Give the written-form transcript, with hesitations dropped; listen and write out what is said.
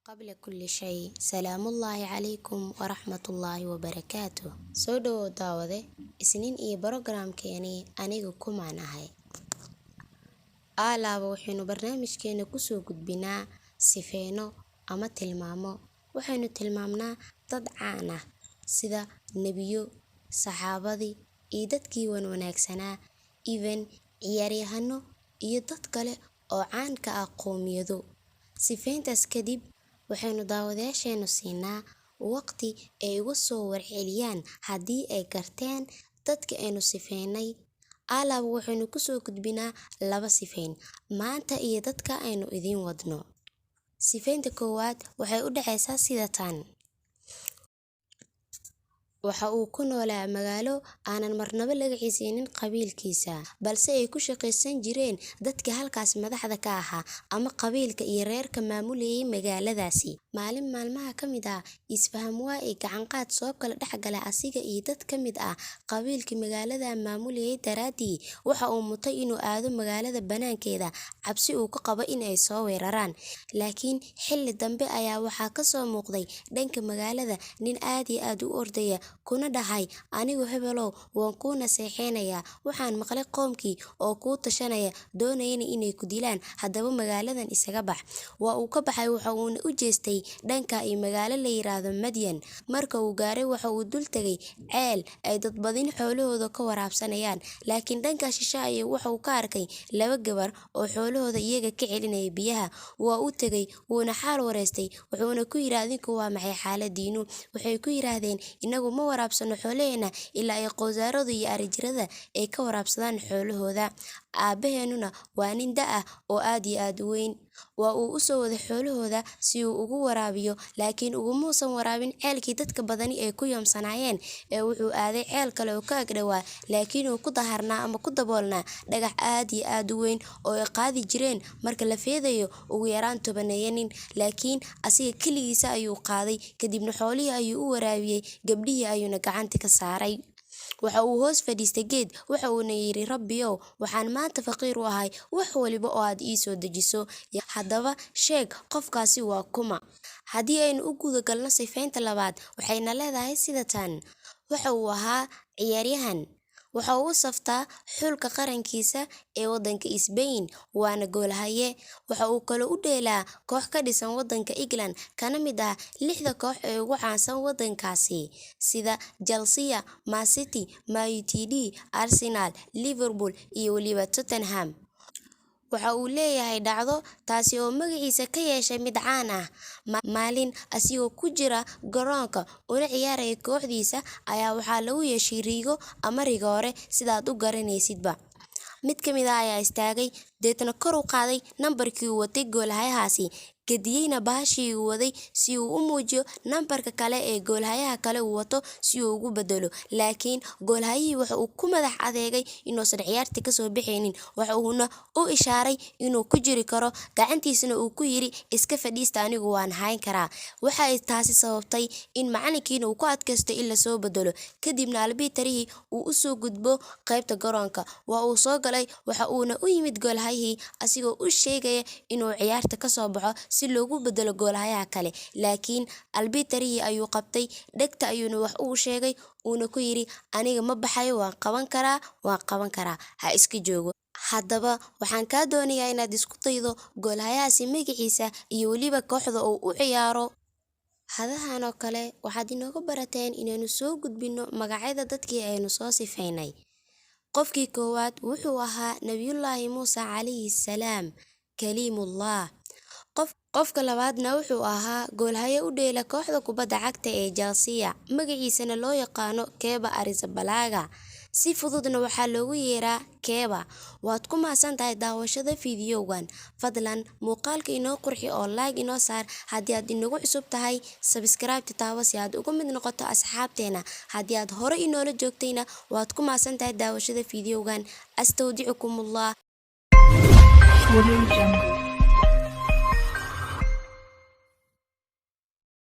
قبل كل شيء سلام الله عليكم ورحمة الله وبركاته soo dhawow daawade isniin iyo barnaamijkeeni anigu kumaan ahay alaaba waxaynu barnaamijkeena ku soo gudbinaa sifeeno ama tilmaamo waxaynu tilmaamnaa dad caan ah sida nebiyo saxaabadii iyo dadkii wanaagsanaa even ciyaaryahano iyo dad kale oo caan ka ah qoomiyado sifeyntaas kadib waxaynu daawadayaasheenu siinaa waqti ay uga soo warceliyaan haddii ay garteen dadka aynu sifeynay alaaba waxaynu ku soo gudbinaa laba sifeyn maanta iyo dadka aynu idiin wadno sifeynta koowaad waxay u dhacaysaa sida tan waxa uu ku noolaa magaalo aanan marnaba laga xiiseynin qabiilkiisa balse ay ku shaqaysan jireen dadka halkaas madaxda ka ahaa ama qabiilka iyo reerka maamulayay magaaladaasi maalin maalmaha ka mid ah isfaham waa ay gacan qaad soo kala dhexgala asiga iyo dad ka mid ah qabiilkii magaalada maamulayay daraadii waxa uu mutay inuu aado magaalada banaankeeda cabsi uu ka qabo in ay soo weeraraan laakiin xilli dambe ayaa waxaa ka soo muuqday dhanka magaalada nin aad iyo aad u ordaya kuna dhahay anigu hebelow waan ku naseexeynaya waxaan maqlay qoomkii oo ku tashanaya doonayna inay ku dilaan hadaba magaaladan isaga bax waa uu ka baxay waxa uu u jeestay dhanka ay magaalo la yiraahdo Madyan marka uu gaaray waxa uu dul tagay ceel ay dad badan xoolahooda ka waraabsanayaan laakiin dhanka shishaaya waxa uu ka arkay laba gabar oo xoolahooda iyaga ka celinaya biyaha waa uu tagay wuuna xaal wareystay wuxuuna ku yiraahdeen waa maxay xaaladiinu waxay ku yiraahdeen inagu ma waraabsano xoolaheena ilaa ay qosaarada iyo arijirada ay ka waraabsadaan xoolahooda aabaheenuna waa nin da ah oo aad iyo aad u weyn waa uu u soo wada xoolahooda si uu ugu waraabiyo laakiin ugumuusan waraabin ceelkii dadka badani ay ku yoomsanaayeen ee wuxuu aaday ceel kale oo ka agdhawaa laakiin uu ku daharnaa ama ku daboolnaa dhagax aad iyo aad u weyn oo ay qaadi jireen marka la feedayo ugu yaraan 10 nin laakiin asiga kaligiisa ayuu qaaday kadibna xoolihii ayuu u waraabiyay gabdhihii ayuuna gacanta ka saaray waxa uu hoos fadhiistay geed waxa uuna yiri rabbiyow waxaan maanta faqiir u ahay wax waliba oo aad ii soo dejiso hadaba sheeg qofkaasi waa kuma haddii aynu u guda galno sifeynta labaad waxayna leedahay sida tan waxa uu ahaa ciyaaryahan waxa uu saftaa xulka qarankiisa ee wadanka Spain waana goolhaye waxa uu kale u dheelaa koox ka dhisan wadanka England kana mid ah 6 koox ee ugu caansan wadankaasi sida Chelsea, Man City, Man United, Arsenal, Liverpool iyo waliba Tottenham waxa uu leeyahay dhacdo taasi oo magaciisa ka yeeshay mid caan ah maalin asigoo ku jira garoonka una ciyaaraya kooxdiisa ayaa waxaa lagu yeeshay riigo ama rigoore sidaad u garanaysidba mid ka mid ah ayaa istaagay deetana kor u qaaday nambarkii uu watay goolhayahaasi kadiyeyna baashii uu waday si uu u muujiyo nambarka kale ee goolhayaha kale uu wato si uu ugu bedelo laakiin goolhayihii waxa uu ku madax adeegay inuusan ciyaarta ka soo bixinin waxa uuna u ishaaray inuu ku jiri karo gacantiisana uu ku yiri iska fadhiista anigu waan hayn karaa waxa ay taasi sababtay in macalinkiina uu ku adkaysto in la soo bedelo kadibna albitarihii uu u soo gudbo qaybta garoonka waa uu soo galay waxa uuna u yimid goolhayihii asigoo u sheegaya inuu ciyaarta ka soo baxo si loogu bedelo goolhayaha kale laakiin albitarihii ayuu qabtay dhegta ayuuna wax uu sheegay uuna ku yiri aniga ma baxayo waan qaban karaa ha iska joogo hadaba waxaan ka doonayaa inaad isku daydo goolhayahaasi magaciisa iyo waliba kooxda uu u ciyaaro hadahan oo kale waxaad inooga barateen inaynu soo gudbino magacyada dadkii aynu soo sifeynay qofkii koowaad wuxuu ahaa nabiyullaahi Muuse calayhi salaam kaliimullah qofka labaadna wuxuu ahaa goolhaye u dheela kooxda kubadda cagta ee Chelsea magaciisana loo yaqaano Keba Arrizabalaga si fududna waxaa loogu yeeraa Keba waad ku mahadsantahay daawashada fiidiyowan fadlan muuqaalka inoo qurxi oo like inoo saar haddii aad inagu cusub tahay subscribe taabo si aad uga mid noqoto asxaabteena haddii aad hore inoola joogtayna waad ku mahadsantahay daawashada fiidiyowan astawdicukumullah